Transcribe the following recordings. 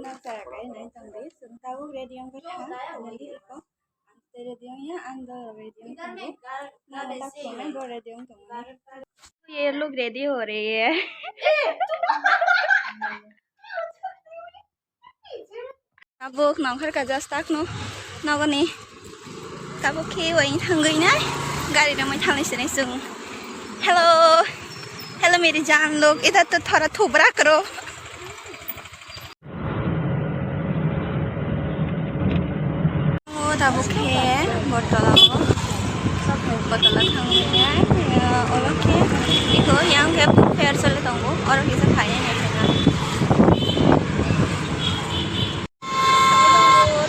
Nakalagay na itong list. Ang tawag ready yung katha. Pinali iko. Ang ready yung ya. Ando ready yung tunggu. Natak ko मैं दो ready yung tunggu. ये लोग ready हो रही है. Tabuk nongkhar ka just tak no. Nogani. Tabuk ke wain thangai na. गाड़ी में थाने से नहीं सुन. हेलो हेलो मेरी जान लोग इधर तो थोड़ा थोबरा करो. Tabuk ke botol botol thangnya orang ke itu yang ke book fair sel tunggu orang bisa kaya nih sana.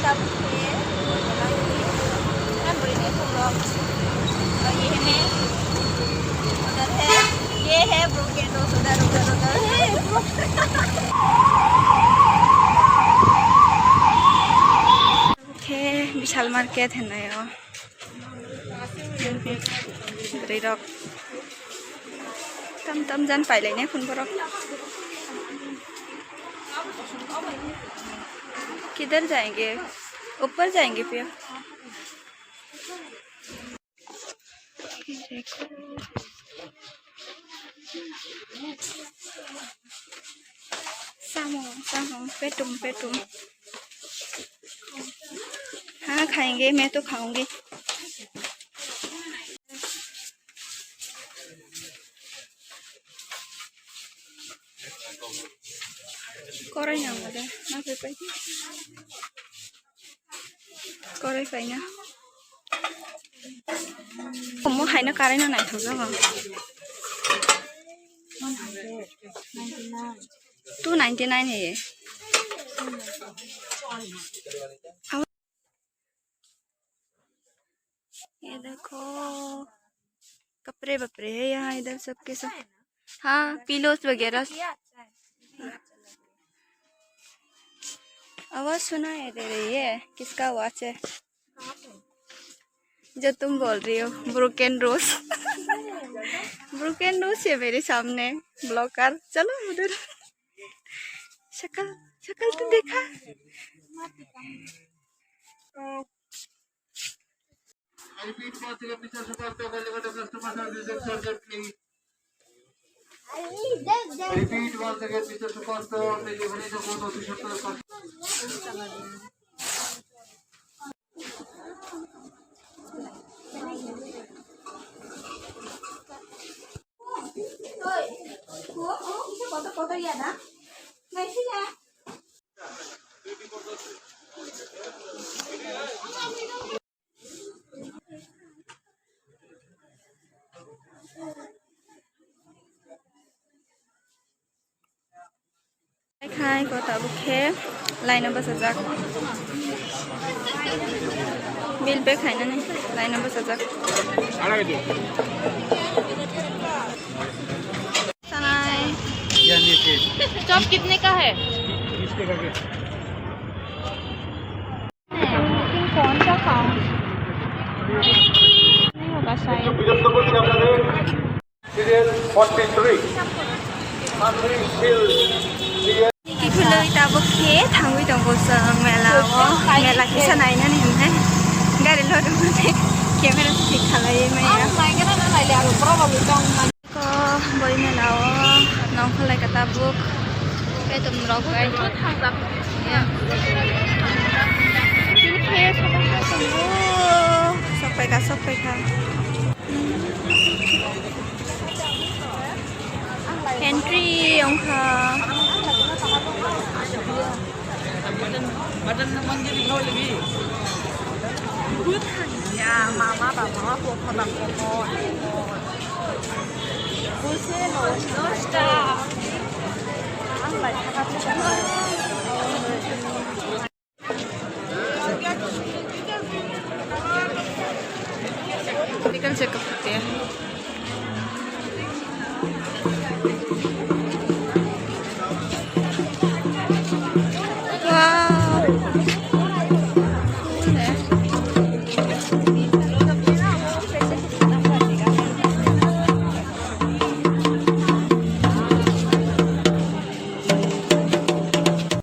Tabuk ke kan beri nih pulak. ये है मैं उधर है ये है ब्रोकन रोज उधर उधर उधर है. विशाल मार्केट है ना यो रक तम तम जान पाइले ने फुन परक किधर जाएंगे ऊपर जाएंगे फिर सामो सामो पेटुम पेटुम. हाँ खाएंगे मैं तो खाऊंगी. Koray yang ada, nak apa ini? Koray kayaknya. Kamu hanya karena naik juga kan? 299 है. ये देखो कपड़े बपड़े है यहाँ इधर सबके सब. हाँ पिलोस वगैरह. आवाज सुनाई दे रही है. किसका आवाज है जो तुम बोल रही हो? ब्रोकन रोज. ब्रोकन रोज है मेरे सामने ब्लॉकर. चलो उधर शक्ल शक्ल तो देखा. repeat once again, Mr. Supasto, available to customer service extension, please. Repeat once again, Mr. Supasto, delivery the phone of the customer. Foto ya dah. Nggak sih ya. Hai kota Bukhe line number sajak bill पे खाना नहीं line number sajak सनाई chop कितने का है? 20 के करके. लेकिन कौन सा खाऊं? नहीं होगा शायद. Serial 43. Kifuloi tabuk ke thangui tonggo sa mela o mela kisa naina ni hne gari lo do ne camera se khalai mai ya Mai cái đó nó lại đèo pro vào trong mà. ko boi mela o nong khalai ka tabuk pe tum rok ai Thằng tập ya ke sabak tonggo sopai ka entry ông kha Badan मंदिर दिखाओ लगी. nhà mà má bà má của họ bằng của họ. Buổi nổi nổi star. Ăn lại các निकल से करते हैं.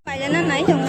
Phải cho nó nãy dùng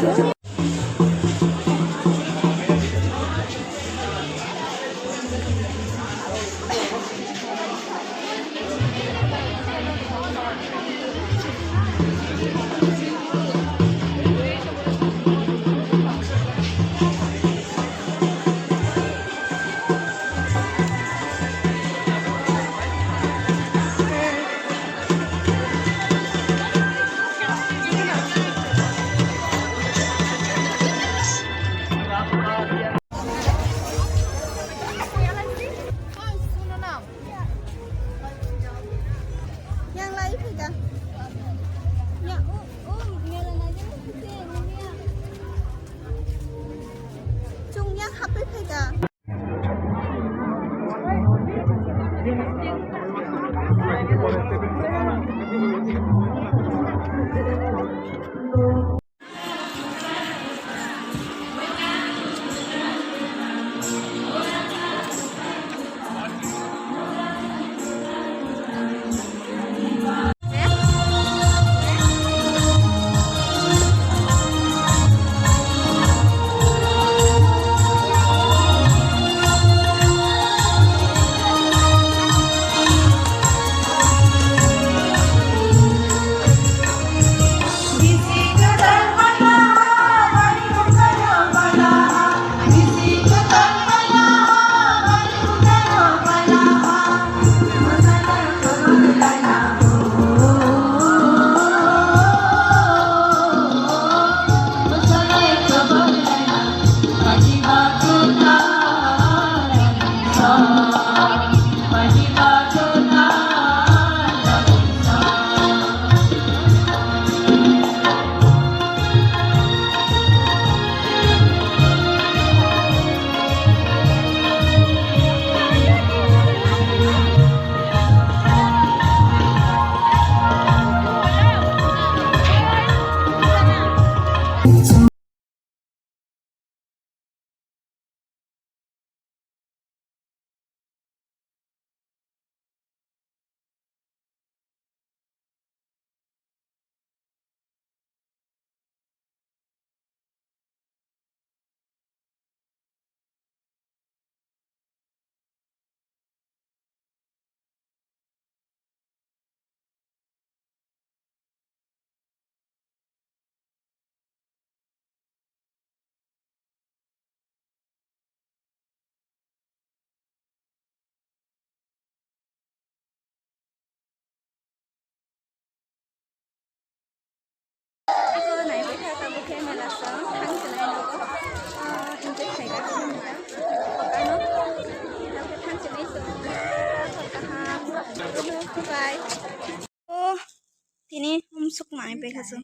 पानी पे खा सो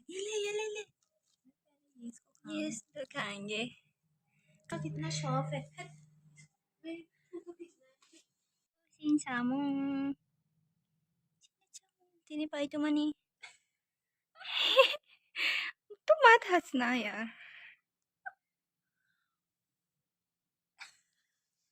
यस तो खाएंगे कितना शौक है Sinsamu. Tinipay ito man eh. Tumatas na यार